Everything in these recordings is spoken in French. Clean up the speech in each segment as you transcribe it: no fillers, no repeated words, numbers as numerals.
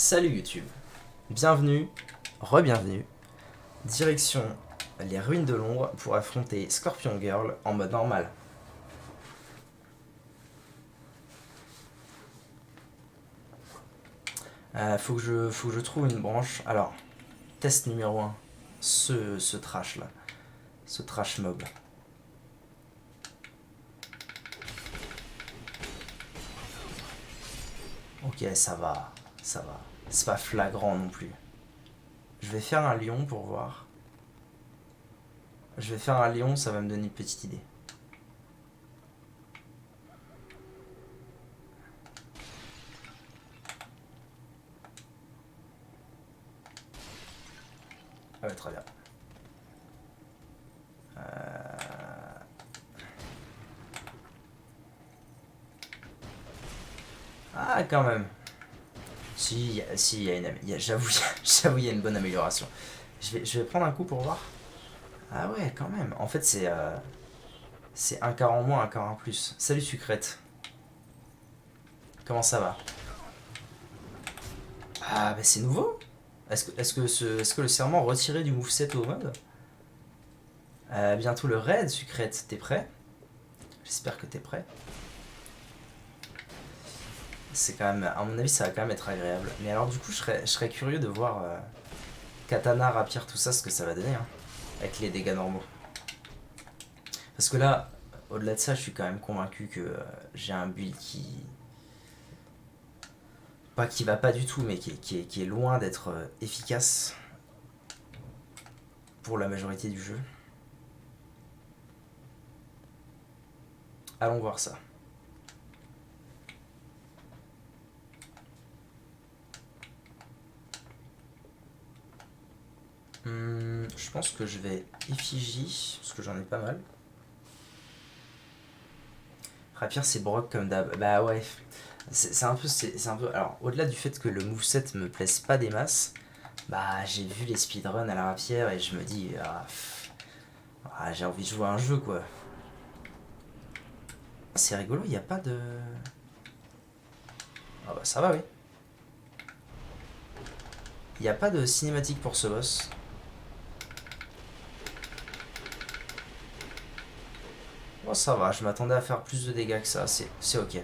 Salut YouTube, bienvenue, re-bienvenue, direction les ruines de l'ombre pour affronter Scorpion Girl en mode normal. Faut que je trouve une branche. Alors, test numéro 1, ce trash là, ce trash mob. Ok, ça va, ça va. C'est pas flagrant non plus. Je vais faire un lion pour voir. Je vais faire un lion, ça va me donner une petite idée. Ah ouais, très bien. Ah, quand même. Si, il y a j'avoue, j'avoue, il y a une bonne amélioration. Je vais prendre un coup pour voir. Ah ouais, quand même. En fait, c'est un quart en moins, un quart en plus. Salut Sucrète. Comment ça va? Ah, bah c'est nouveau. Est-ce que le serment retiré du moveset au mode? Bientôt le raid, Sucrète. T'es prêt? J'espère que t'es prêt. C'est quand même, à mon avis, ça va quand même être agréable. Mais alors, du coup, je serais curieux de voir katana, rapière, tout ça, ce que ça va donner, hein, avec les dégâts normaux. Parce que là, au-delà de ça, je suis quand même convaincu que j'ai un build qui. Pas qui va pas du tout, mais qui est loin d'être efficace pour la majorité du jeu. Allons voir ça. Je pense que je vais effigie, parce que j'en ai pas mal. Rapier, c'est broc comme d'hab. Bah ouais. C'est un peu. Alors, au-delà du fait que le moveset me plaise pas des masses, bah j'ai vu les speedruns à la rapière et je me dis. J'ai envie de jouer à un jeu quoi. C'est rigolo, il n'y a pas de. Ah bah ça va, oui. Il n'y a pas de cinématique pour ce boss. Bon, ça va, je m'attendais à faire plus de dégâts que ça, c'est ok.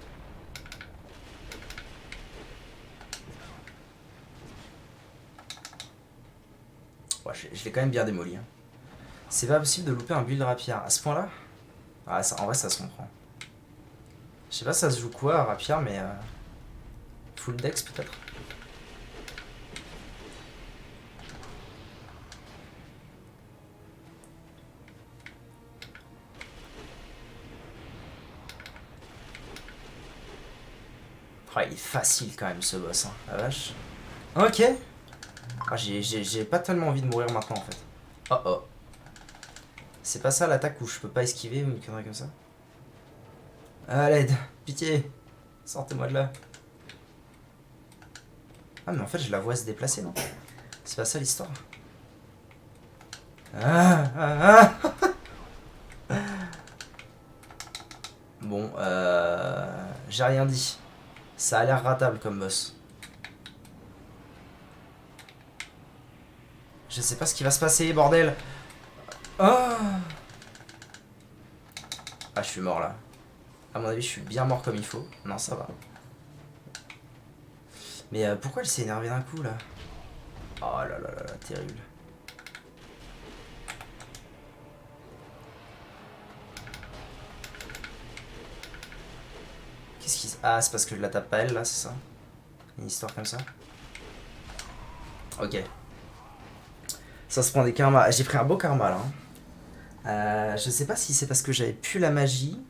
Ouais, je l'ai quand même bien démoli. Hein. C'est pas possible de louper un build rapière à ce point-là. Ah, ça, en vrai, ça se comprend. Je sais pas ça se joue quoi à rapière, mais. Full dex peut-être. Oh, il est facile quand même ce boss, hein. La vache. Ok. Ah, j'ai pas tellement envie de mourir maintenant en fait. Oh oh. C'est pas ça l'attaque où je peux pas esquiver ou une connerie comme ça? Ah, l'aide. Pitié. Sortez-moi de là. Ah, mais en fait, je la vois se déplacer, non? C'est pas ça l'histoire? Bon, j'ai rien dit. Ça a l'air ratable comme boss. Je sais pas ce qui va se passer, bordel. Ah, je suis mort là. À mon avis, je suis bien mort comme il faut. Non, ça va. Mais pourquoi elle s'est énervée d'un coup là? Oh là là là là, terrible. Qu'est-ce qui. Ah, c'est parce que je la tape pas elle là, c'est ça? Une histoire comme ça? Ok. Ça se prend des karmas. J'ai pris un beau karma là. Je sais pas si c'est parce que j'avais plus la magie.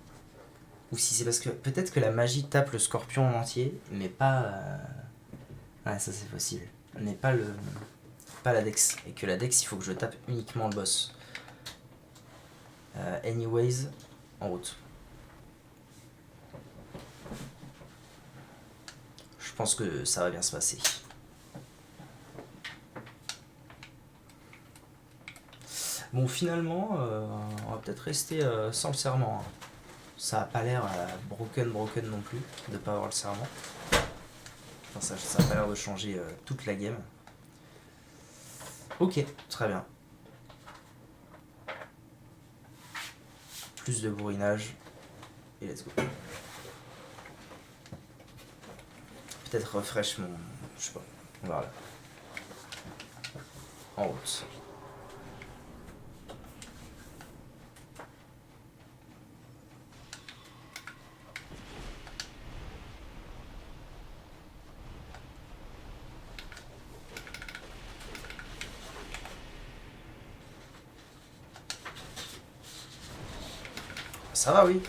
Ou si c'est parce que. Peut-être que la magie tape le scorpion en entier, mais pas. Ouais, ça c'est possible. Mais pas le. Pas la dex. Et que la dex, il faut que je tape uniquement le boss. Anyways, en route. Je pense que ça va bien se passer. Bon, finalement, on va peut-être rester sans le serment. Hein. Ça a pas l'air broken non plus de pas avoir le serment. Enfin, ça a pas l'air de changer toute la game. Ok, très bien. Plus de bourrinage. Et let's go. Peut-être refresh mon... Je sais pas. On verra là. En route. Ça va, oui.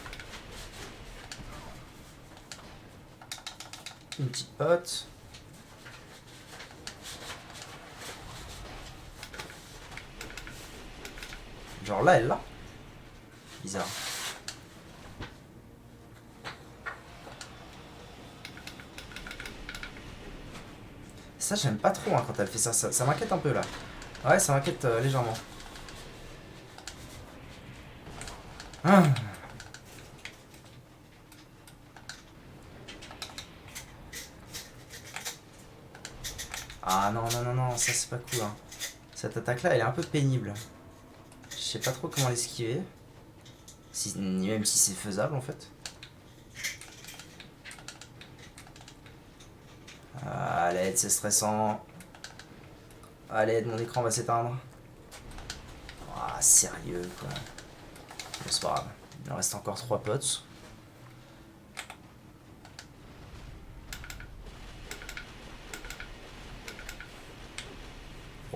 Une petite pote. Genre là, elle l'a. Bizarre. Ça, j'aime pas trop quand elle fait ça. Ça m'inquiète un peu là. Ouais, ça m'inquiète légèrement. Ah. Ah non, non, non, non, ça c'est pas cool. Hein. Cette attaque là, elle est un peu pénible. Je sais pas trop comment l'esquiver. Même si c'est faisable en fait. À l'aide, c'est stressant. À l'aide, mon écran va s'éteindre. Ah, sérieux quoi. Bon, c'est pas grave. Il en reste encore 3 potes.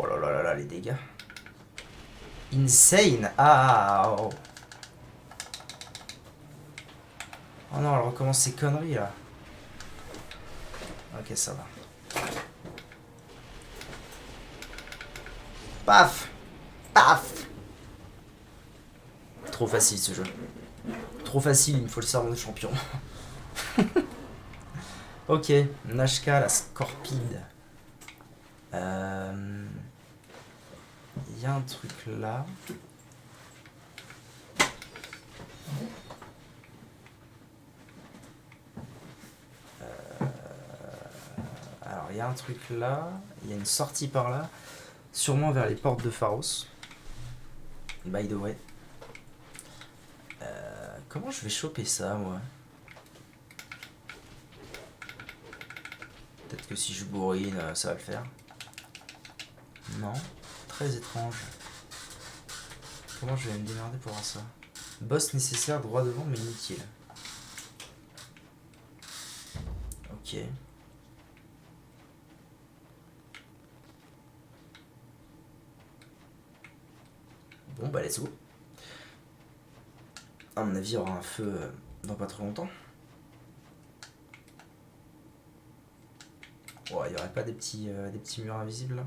Oh là là là là, les dégâts. Insane. Ah oh. Oh non, elle recommence ses conneries là. Ok, ça va. Paf. Paf. Trop facile ce jeu. Trop facile, il me faut le serment des champions. Ok, Nashka, la Scorpide. Il y a un truc là. Alors, il y a un truc là. Il y a une sortie par là. Sûrement vers les portes de Pharos. By the way. Comment je vais choper ça, moi? Peut-être que si je bourrine, ça va le faire. Non. Très étrange. Comment je vais me démerder pour voir ça? Boss nécessaire, droit devant, mais inutile. Ok. Bon, bah, let's go. À mon avis, il y aura un feu dans pas trop longtemps. Oh, il n'y aurait pas des petits murs invisibles là?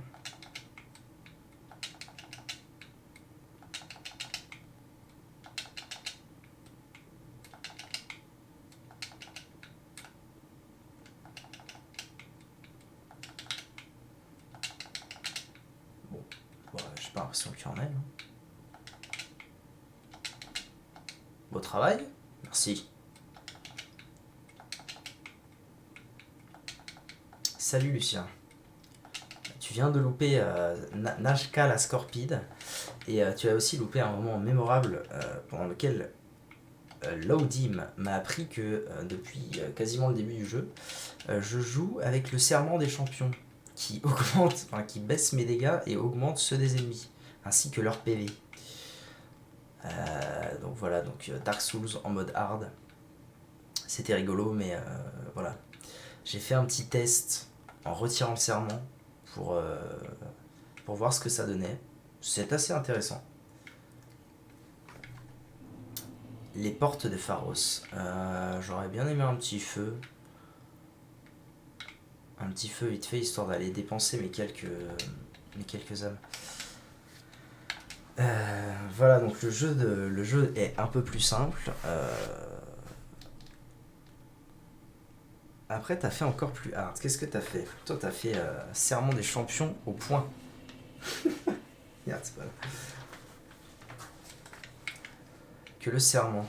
Bon, j'ai pas l'impression qu'il y en ait. Hein. Beau travail, merci. Salut Lucien. Tu viens de louper Nashka la Scorpide et tu as aussi loupé un moment mémorable pendant lequel Laudim m'a appris que depuis quasiment le début du jeu, je joue avec le serment des champions qui augmente, enfin qui baisse mes dégâts et augmente ceux des ennemis, ainsi que leur PV. Donc voilà, donc Dark Souls en mode hard. C'était rigolo, mais voilà. J'ai fait un petit test en retirant le serment pour voir ce que ça donnait. C'est assez intéressant. Les portes de Pharos. J'aurais bien aimé un petit feu. Un petit feu vite fait, histoire d'aller dépenser mes quelques âmes. Voilà, donc le jeu est un peu plus simple. Après, t'as fait encore plus hard. Qu'est-ce que t'as fait? Toi, t'as fait serment des champions au point. Regarde, c'est pas là. Que le serment.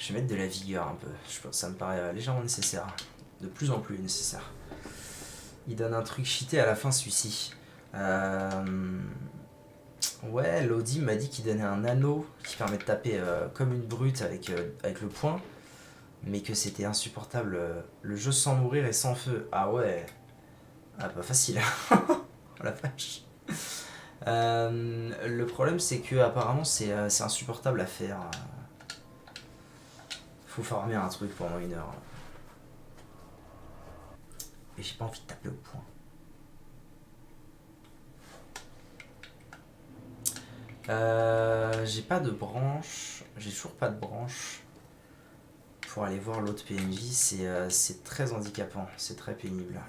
Je vais mettre de la vigueur un peu. Ça me paraît légèrement nécessaire. De plus en plus nécessaire. Il donne un truc cheaté à la fin, celui-ci. Ouais, Lodi m'a dit qu'il donnait un anneau qui permet de taper comme une brute avec le poing. Mais que c'était insupportable. Le jeu sans mourir et sans feu. Ah ouais. Ah, pas facile. Oh la vache. Le problème, c'est que apparemment c'est insupportable à faire. Faut farmer un truc pendant 1 heure. Et j'ai pas envie de taper au point. J'ai pas de branche. J'ai toujours pas de branche. Pour aller voir l'autre PNJ, c'est très handicapant. C'est très pénible.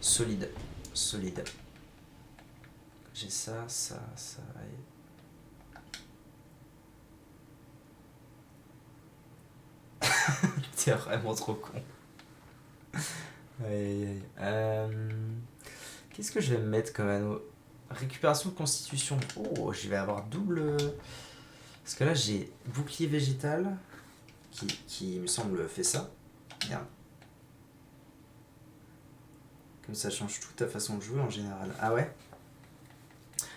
Solide. Solide. J'ai ça. T'es vraiment trop con. Aïe, aïe. Qu'est-ce que je vais me mettre comme anneau? Récupération de constitution. Oh, je vais avoir double. Parce que là, j'ai bouclier végétal qui me semble fait ça. Merde. Comme ça change toute ta façon de jouer en général. Ah ouais?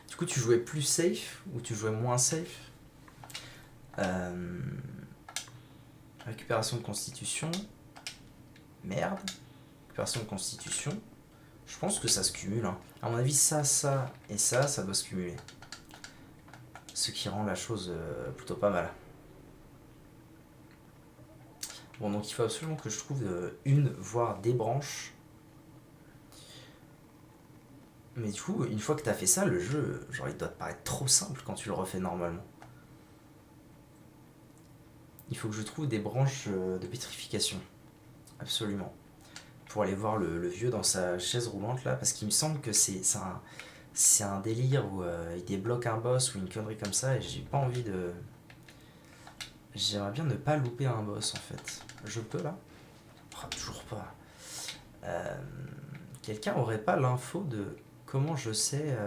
Du coup, tu jouais plus safe ou tu jouais moins safe? Récupération de constitution. Merde. Récupération de constitution. Je pense que ça se cumule. Hein. À mon avis, ça et ça doit se cumuler. Ce qui rend la chose plutôt pas mal. Bon, donc il faut absolument que je trouve une, voire des branches. Mais du coup, une fois que t'as fait ça, le jeu, genre, il doit te paraître trop simple quand tu le refais normalement. Il faut que je trouve des branches de pétrification. Absolument. Pour aller voir le vieux dans sa chaise roulante là, parce qu'il me semble que c'est un délire où il débloque un boss ou une connerie comme ça, et j'ai pas envie de... J'aimerais bien ne pas louper un boss en fait. Je peux là? Oh, toujours pas. Quelqu'un aurait pas l'info de comment je sais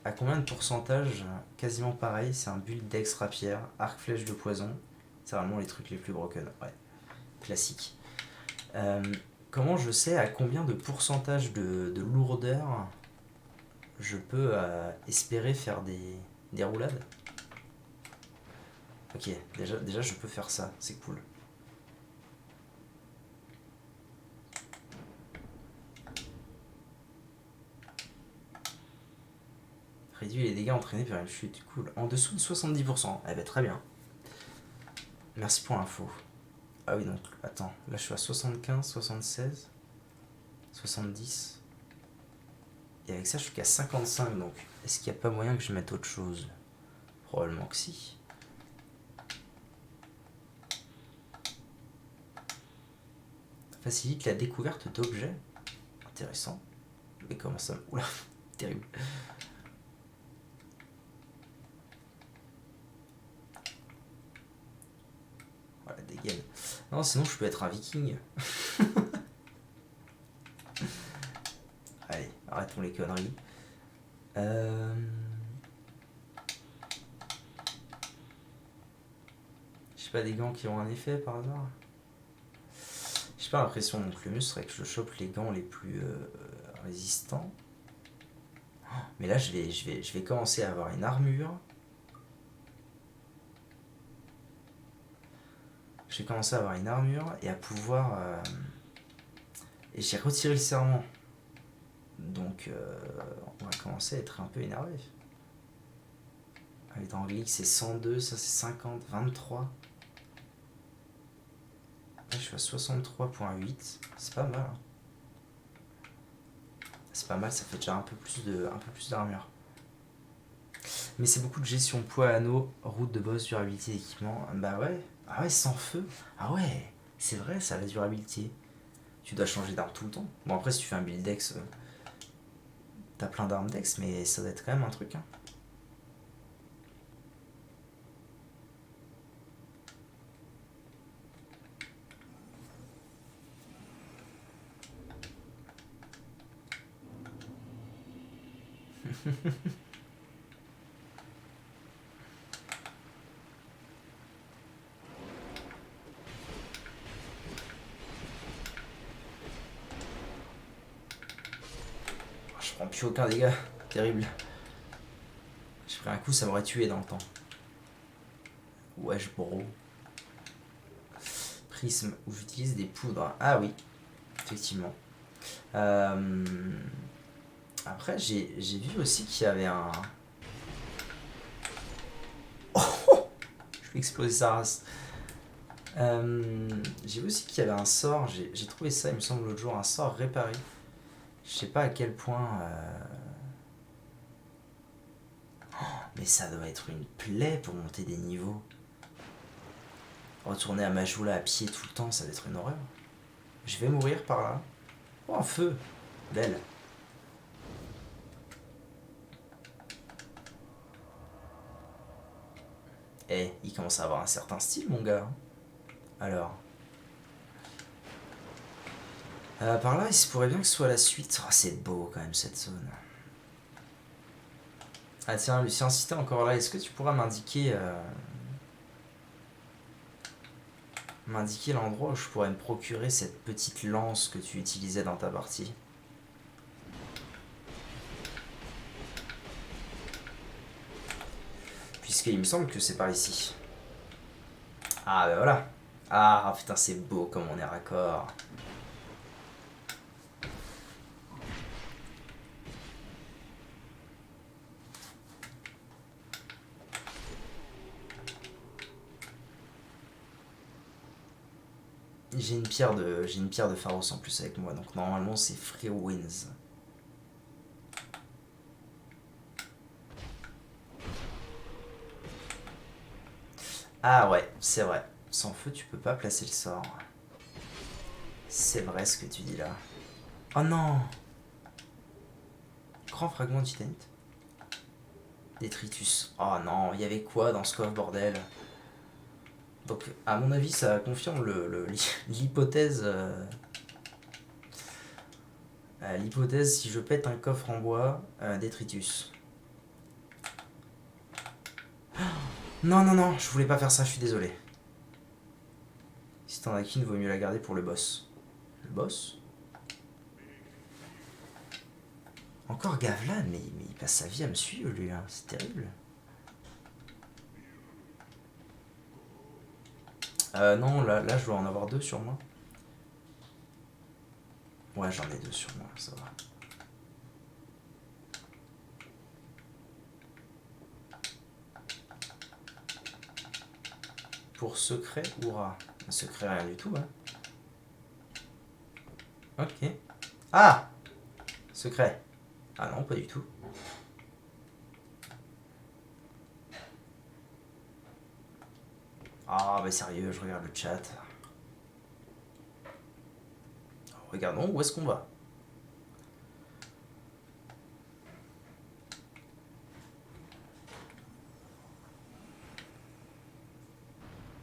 à combien de pourcentage? Quasiment pareil, c'est un build dex rapière, arc flèche de poison. C'est vraiment les trucs les plus broken, ouais. Classique. Comment je sais à combien de pourcentage de lourdeur je peux espérer faire des roulades? Ok, déjà je peux faire ça, c'est cool. Réduit les dégâts entraînés par une chute, cool. En dessous de 70%, eh ben très bien. Merci pour l'info. Ah oui, donc, attends, là je suis à 75, 76, 70. Et avec ça, je suis qu'à 55, donc est-ce qu'il n'y a pas moyen que je mette autre chose? Probablement que si. Facilite la découverte d'objets. Intéressant. Mais comment ça... Oula, terrible. Voilà, dégaine. Non, sinon je peux être un viking. Allez, arrêtons les conneries. J'ai pas des gants qui ont un effet par hasard? J'ai pas l'impression, donc le mieux serait que je chope les gants les plus résistants. Mais là je vais commencer à avoir une armure. Je vais commencer à avoir une armure et à pouvoir... Et j'ai retiré le serment. Donc on va commencer à être un peu énervé. Avec dans Glick c'est 102, ça c'est 50, 23. Là je suis à 63.8, c'est pas mal. Hein. C'est pas mal, ça fait déjà un peu plus d'armure. Mais c'est beaucoup de gestion poids, anneau, route de boss, durabilité, équipement. Bah ouais, ah ouais, sans feu. Ah ouais, c'est vrai ça, la durabilité. Tu dois changer d'arme tout le temps. Bon après si tu fais un build dex, t'as plein d'armes dex, mais ça doit être quand même un truc. Hein. Je prends plus aucun dégât. Terrible. J'ai pris un coup, ça m'aurait tué dans le temps. Wesh bro. Prisme où j'utilise des poudres. Ah oui, effectivement. Après, j'ai vu aussi qu'il y avait un... Oh, je vais exploser sa race. J'ai vu aussi qu'il y avait un sort. J'ai trouvé ça, il me semble, l'autre jour, un sort réparé. Je sais pas à quel point... Oh, mais ça doit être une plaie pour monter des niveaux. Retourner à Majula à pied tout le temps, ça va être une horreur. Je vais mourir par là. Oh, un feu. Belle. Eh, il commence à avoir un certain style, mon gars. Alors. Par là, il se pourrait bien que ce soit la suite. Oh, c'est beau quand même cette zone. Ah tiens, Lucien, si t'es encore là, est-ce que tu pourras m'indiquer l'endroit où je pourrais me procurer cette petite lance que tu utilisais dans ta partie? Puisqu'il me semble que c'est par ici. Ah ben voilà. Ah putain, c'est beau comme on est raccord. J'ai une pierre de Pharos en plus avec moi, donc normalement c'est Free Winds. Ah ouais, c'est vrai. Sans feu, tu peux pas placer le sort. C'est vrai ce que tu dis là. Oh non! Grand fragment de titanite. Détritus. Oh non, il y avait quoi dans ce coffre, bordel? Donc, à mon avis, ça confirme l'hypothèse. L'hypothèse, si je pète un coffre en bois, détritus. Non, non, non, je voulais pas faire ça, je suis désolé. Si t'en as qu'une, vaut mieux la garder pour le boss. Le boss? Encore Gavlan, mais il passe sa vie à me suivre, lui, hein. C'est terrible. Non, là, je dois en avoir deux sur moi. Ouais, j'en ai deux sur moi, ça va. Pour secret ou rat? Secret, rien du tout, hein. Ok. Ah! Secret. Ah non, pas du tout. Ah, bah sérieux, je regarde le chat. Regardons où est-ce qu'on va.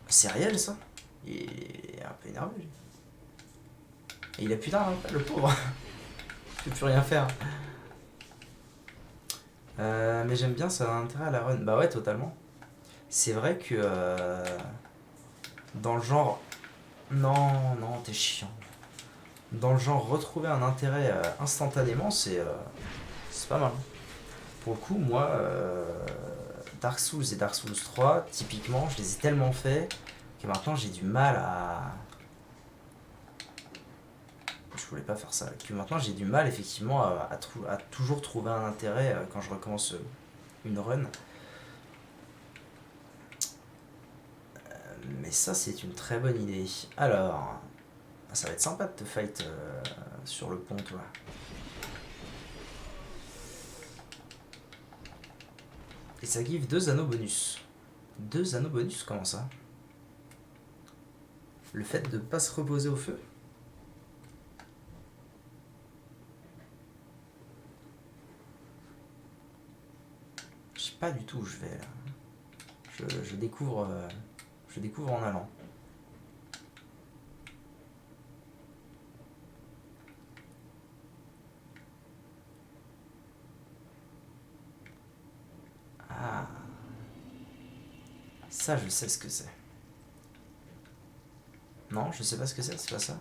C'est réel ça? Il est un peu énervé lui. Et il a plus d'armes, le pauvre. Il peut plus rien faire. Mais j'aime bien, ça a un intérêt à la run. Bah ouais, totalement. C'est vrai que dans le genre... Non, non, t'es chiant. Dans le genre retrouver un intérêt instantanément, c'est pas mal. Pour le coup, moi, Dark Souls et Dark Souls 3, typiquement, je les ai tellement faits que maintenant j'ai du mal à... Je voulais pas faire ça. Que maintenant j'ai du mal effectivement à toujours trouver un intérêt quand je recommence une run. Mais ça, c'est une très bonne idée. Alors, ça va être sympa de te fight sur le pont, toi. Et ça give 2 anneaux bonus. 2 anneaux bonus, comment ça? Le fait de pas se reposer au feu? Je sais pas du tout où je vais là. Je découvre en allant. Ça, je sais ce que c'est. Non, je sais pas ce que c'est pas ça.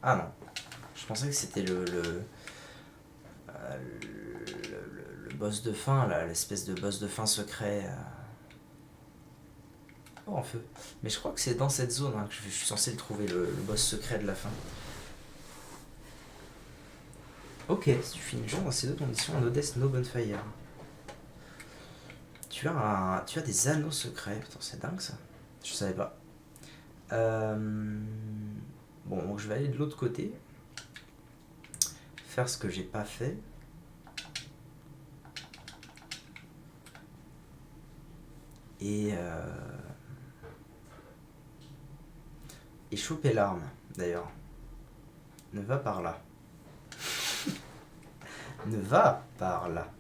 Ah non. Je pensais que c'était le boss de fin, là, l'espèce de boss de fin secret. Oh, en feu. Mais je crois que c'est dans cette zone hein, que je suis censé le trouver, le boss secret de la fin. Ok, si tu finis le jeu dans ces deux conditions, no death, no bonfire. Tu as des anneaux secrets. Putain, c'est dingue ça. Je savais pas. Bon, donc je vais aller de l'autre côté. Faire ce que j'ai pas fait. Et choper l'arme, d'ailleurs. Ne va par là. Ne va par là.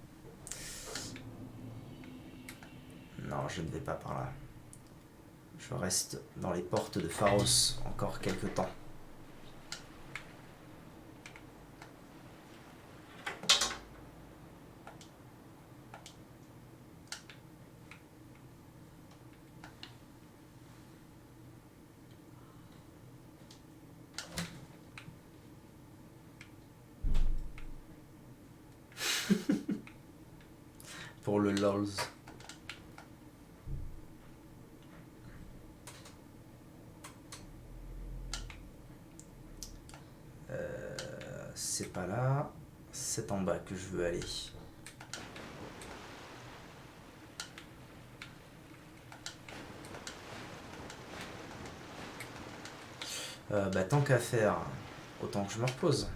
Non, je ne vais pas par là. Je reste dans les portes de Pharos encore quelques temps. Pour le LOLs. C'est pas là. C'est en bas que je veux aller. Bah tant qu'à faire, autant que je me repose.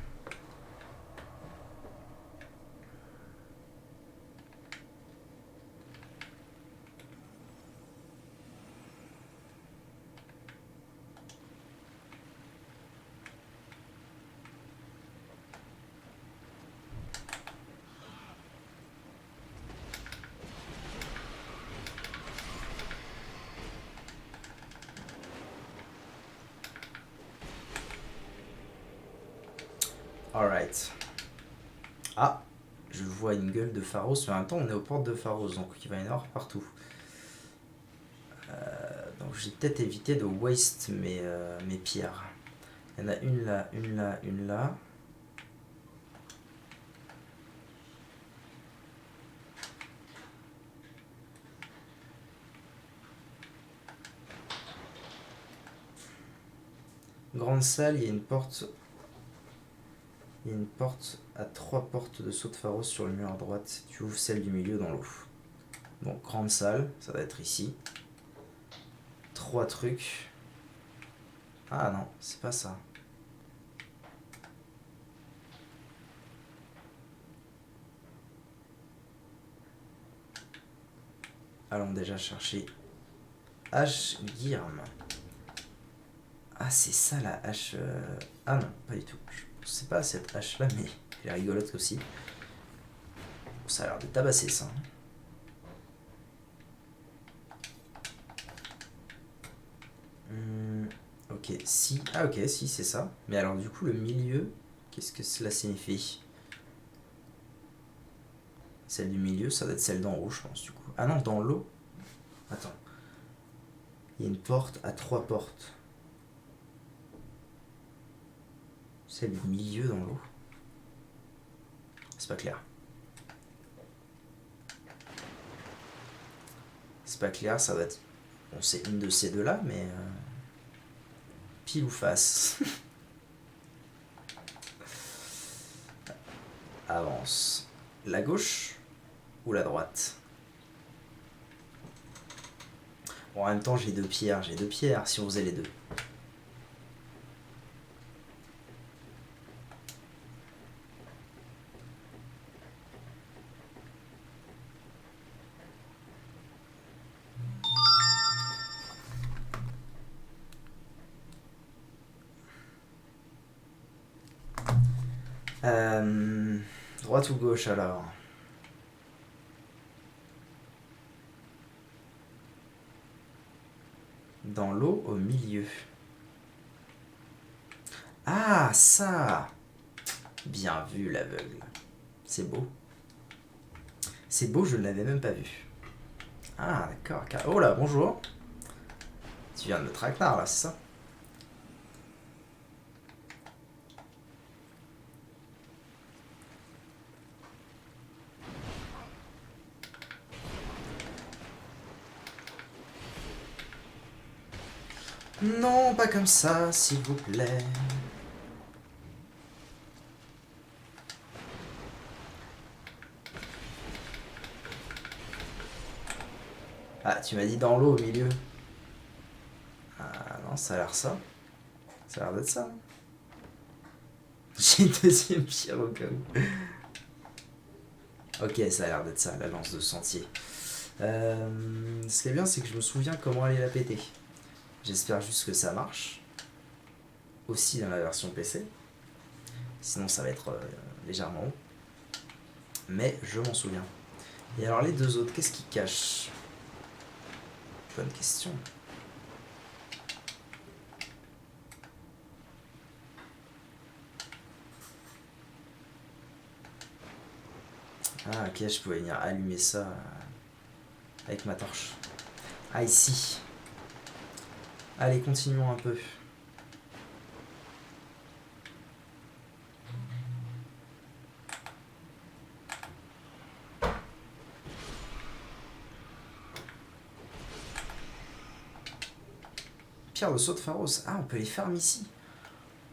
Alright. Ah, je vois une gueule de Pharos, mais en même temps on est aux portes de Pharos, donc il va y en avoir partout. Donc j'ai peut-être évité de waste mes pierres. Il y en a une là, une là, une là. Grande salle, il y a une porte. Il y a une porte à 3 portes de saut de Pharos sur le mur à droite. Tu ouvres celle du milieu dans l'eau. Donc grande salle, ça va être ici. 3 trucs. Ah non, c'est pas ça. Allons déjà chercher Ashgirm. Ah, c'est ça la hache. Ah non, pas du tout. Je sais pas à cette hache là, mais elle est rigolote aussi. Ça a l'air de tabasser ça. Ok, si. Ah, ok, si, c'est ça. Mais alors, du coup, le milieu, qu'est-ce que cela signifie? Celle du milieu, ça doit être celle d'en haut, je pense, du coup. Ah non, dans l'eau. Attends. Il y a une porte à 3 portes. Celle du milieu dans l'eau. C'est pas clair. C'est pas clair, ça va être. Bon, c'est une de ces deux-là, mais. Pile ou face. Avance. La gauche ou la droite? Bon, en même temps, j'ai 2 pierres. J'ai 2 pierres si on faisait les deux. Droite ou gauche alors? Dans l'eau au milieu. Ah, ça! Bien vu l'aveugle. C'est beau. C'est beau, je ne l'avais même pas vu. Ah, d'accord. Oh là, bonjour. Tu viens de le traquenard là, c'est ça? Non, pas comme ça, s'il vous plaît. Ah, tu m'as dit dans l'eau au milieu. Ah non, ça a l'air ça. Ça a l'air d'être ça. Non. J'ai une deuxième pierre au cas où. Ok, ça a l'air d'être ça, la lance de sentier. Ce qui est bien, c'est que je me souviens comment aller la péter. J'espère juste que ça marche. Aussi dans la version PC. Sinon, ça va être légèrement haut. Mais je m'en souviens. Et alors, les deux autres, qu'est-ce qu'ils cachent? Bonne question. Ah, ok, je pouvais venir allumer ça avec ma torche. Ah, ici. Allez, continuons un peu. Pierre de saut de Pharos. Ah, on peut les farm ici.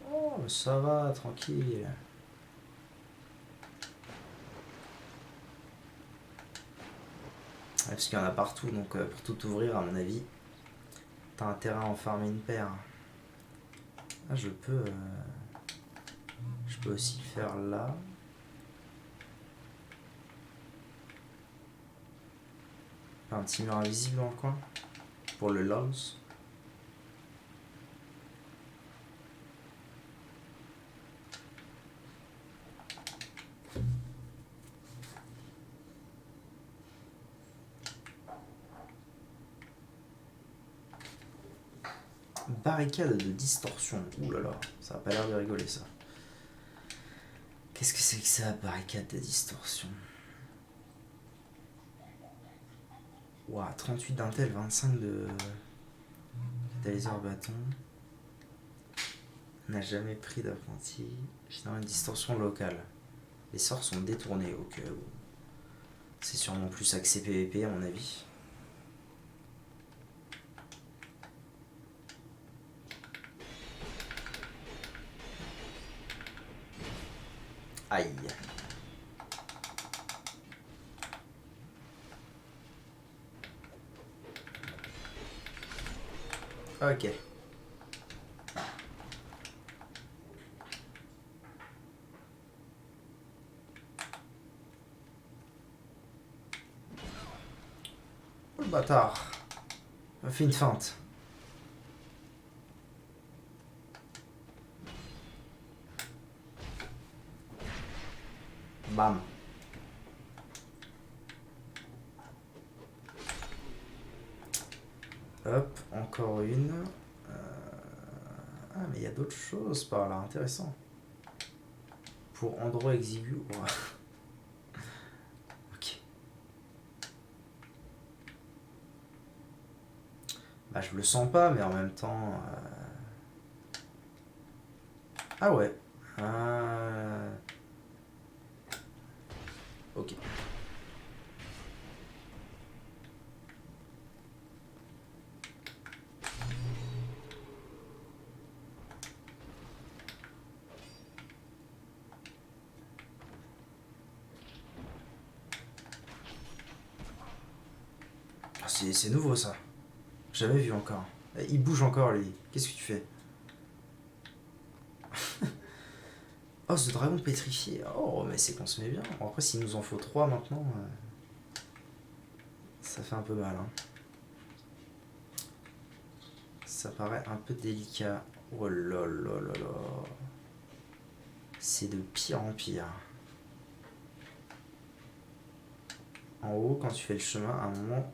Oh, ça va, tranquille. Ouais, parce qu'il y en a partout, donc pour tout ouvrir, à mon avis, t'as intérêt à en farmer une paire. Ah, je peux aussi le faire là. Un petit mur invisible dans le coin. Pour le lance. Barricade de distorsion. Ouh là là, ça a pas l'air de rigoler ça. Qu'est-ce que c'est que ça, barricade de distorsion? Ouah, 38 d'intel, 25 de catalyseur bâton. N'a jamais pris d'apprenti. Général une distorsion locale. Les sorts sont détournés au cas où. C'est sûrement plus axé PVP à mon avis. Aïe. Ok. Oh le bâtard. On a fait une feinte. Bam. Hop, encore une. Ah, mais il y a d'autres choses par là, intéressant. Pour endroit exigu. Ouais. Ok. Bah, je le sens pas, mais en même temps. Ah ouais. Ok. Ah, c'est nouveau ça. Jamais vu encore. Il bouge encore lui. Qu'est-ce que tu fais? Oh, ce dragon pétrifié. Oh, mais c'est qu'on se met bien. Bon, après, s'il nous en faut 3 maintenant, ça fait un peu mal. Hein. Ça paraît un peu délicat. Oh là là là là. C'est de pire en pire. En haut, quand tu fais le chemin, à un moment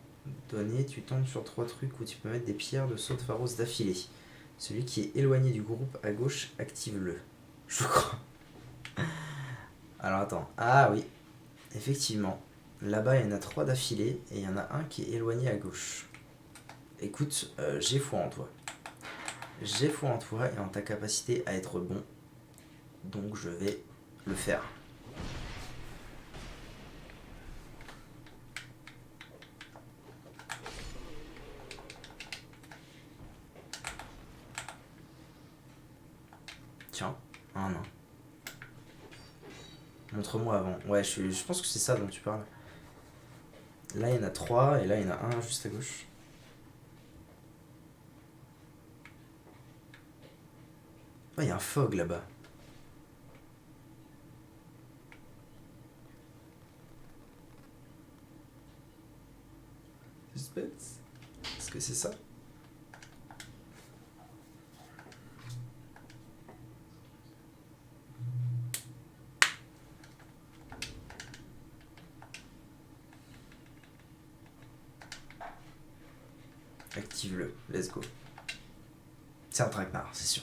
donné, tu tombes sur 3 trucs où tu peux mettre des pierres de saut de Pharos d'affilée. Celui qui est éloigné du groupe à gauche, active-le. Je crois. Alors attends. Ah oui, effectivement. Là-bas, il y en a 3 d'affilée et il y en a un qui est éloigné à gauche. Écoute, j'ai foi en toi. J'ai foi en toi et en ta capacité à être bon. Donc je vais le faire. Tiens, un nain. Montre-moi avant. Ouais, je pense que c'est ça dont tu parles. Là, il y en a 3 et là, il y en a un juste à gauche. Oh, il y a un fog là-bas. Suspense. Est-ce que c'est ça? Active-le, let's go. C'est un traquenard, c'est sûr.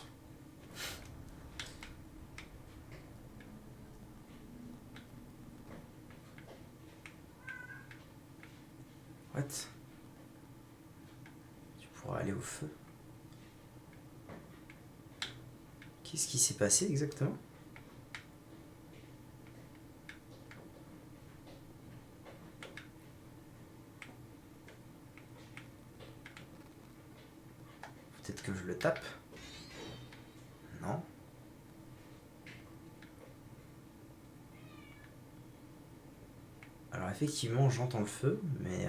What? Tu pourras aller au feu. Qu'est-ce qui s'est passé exactement? Peut-être que je le tape? Non. Alors effectivement, j'entends le feu, mais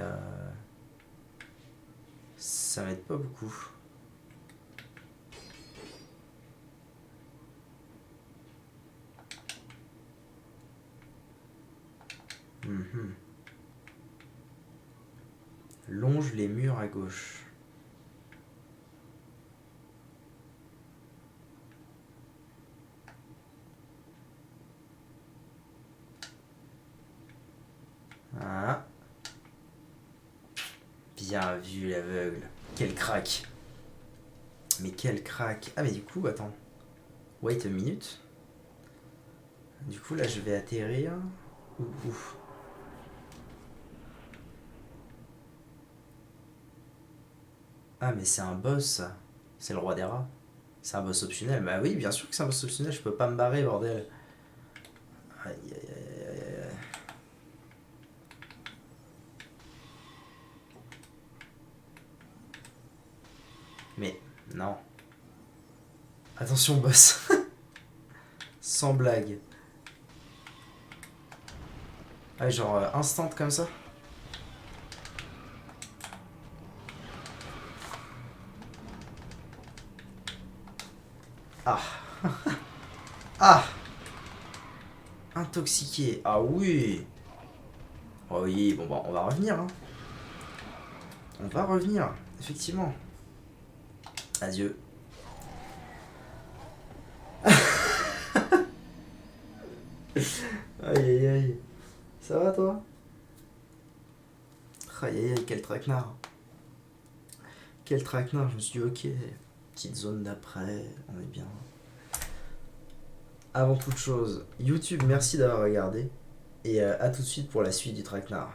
ça m'aide pas beaucoup. Longe les murs à gauche. Ah. Bien vu l'aveugle. Quel crack. Mais quel crack. Ah mais du coup, attends. Wait a minute. Du coup là je vais atterrir. Ouh. Ah mais c'est un boss ça. C'est le roi des rats. C'est un boss optionnel. Bah oui, bien sûr que c'est un boss optionnel, je peux pas me barrer, bordel. Aïe aïe aïe aïe aïe. Mais non. Attention boss. Sans blague. Ah genre instant comme ça. Ah. Ah. Intoxiqué. Ah oui. Oh oui, bon bah on va revenir hein. On va revenir, effectivement. Adieu. Aïe aïe aïe. Ça va toi? Aïe aïe aïe, quel traquenard. Quel traquenard, je me suis dit ok, petite zone d'après, on est bien. Avant toute chose, YouTube, merci d'avoir regardé. Et à tout de suite pour la suite du traquenard.